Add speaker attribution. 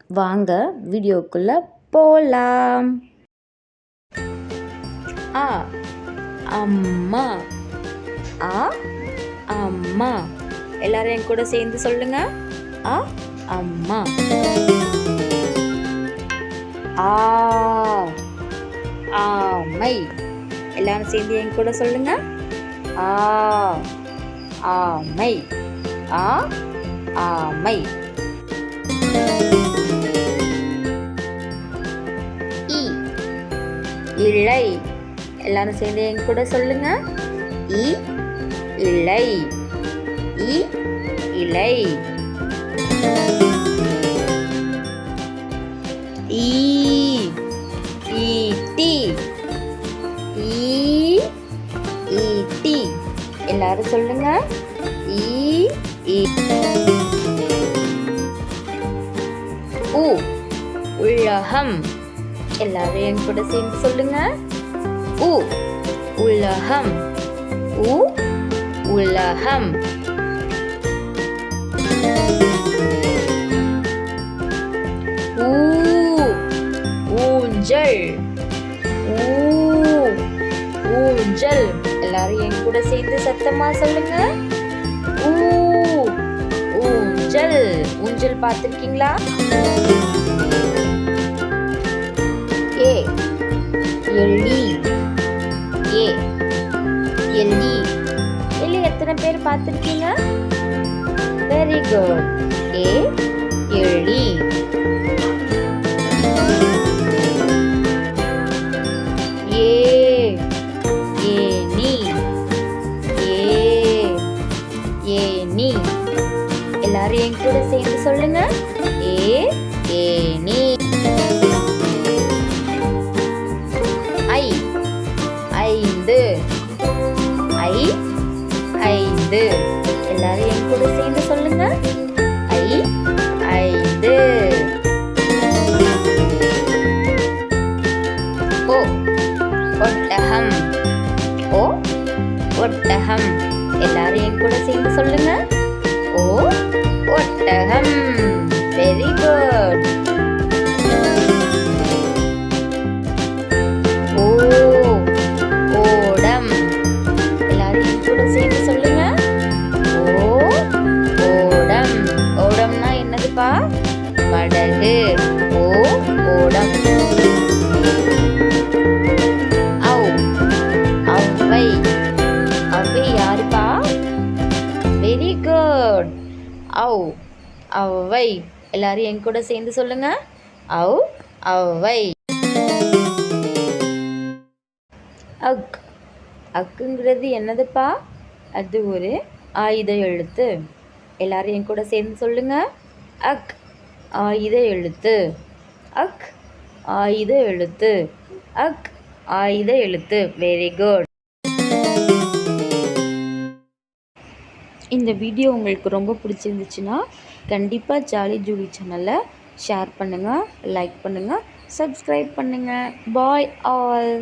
Speaker 1: வாங்க வீடியோக்குள்ள போலாம். அ அம்மா. அ அம்மா. எல்லாரும் என் கூட சேர்ந்து சொல்லுங்க. அ அம்மா. ஆ ஆமை. எல்லாரும் சேர்ந்து என் கூட சொல்லுங்க. ஆ ஆமை. ஆ ஆமை. இ இலை. எல்லாரும் சேர்ந்து என் கூட சொல்லுங்க. இ இலை. இ இலை. ஈ ஈட்டி. ஈ ஈட்டி. எல்லாரும் சொல்லுங்க. ஈ உ உலகம். எல்லாரும் என் கூட சேர்ந்து சொல்லுங்க. உ உலகம். உ உலகம். ஊ ஊஞ்சல். ஊ ஊஞ்சல். எல்லாரும் என் கூட சேர்ந்து சத்தமா சொல்லுங்க. ஊ ஊஞ்சல். ஊஞ்சல் பார்த்திருக்கீங்களா? ஏ எலி. ஏ எலி. எலி எத்தனை பேர் பார்த்திருக்கீங்க? Very good. ஏ எலி. ஏ ஏனி. ஏ ஏனி. எல்லாரும் என் கூட சேர்ந்து சொல்லுங்க. ஏ ஏனி. ஐ ஐந்து. ஐ ஐந்து. எல்லாரும் என் கூட சேர்ந்து சொல்லுங்க. ஐ ஐந்து. ஓ ஒட்டகம். ஓ ஒட்டகம். எல்லாரும் என் கூட சேர்ந்து சொல்லுங்க. ஓ ஒட்டகம். Very good. ஓ ஓடம். எல்லாரும் என் கூட சேர்ந்து சொல்லுங்க. ஓ ஓடம். ஓடம்னா என்னதுப்பா? படகு. ஓ ஓடம். ஔ ஔவை. ஔவை யாருப்பா? Very good. ஔ ஔவை. எல்லாரும் என் கூட சேர்ந்து சொல்லுங்க. ஔ ஔவை. அக் அக்குங்கிறது என்னதுப்பா? அது ஒரு ஆயுத எழுத்து. எல்லாரும் என் கூட சேர்ந்து சொல்லுங்க. அக் ஆயுத எழுத்து. அக் ஆயுத எழுத்து. அக் ஆயுத எழுத்து. Very good. இந்த வீடியோ உங்களுக்கு ரொம்ப பிடிச்சிருந்துச்சுன்னா கண்டிப்பாக ஜாலி ஜூலி சேனலை ஷேர் பண்ணுங்கள், லைக் பண்ணுங்கள், சப்ஸ்கிரைப் பண்ணுங்கள். Bye all.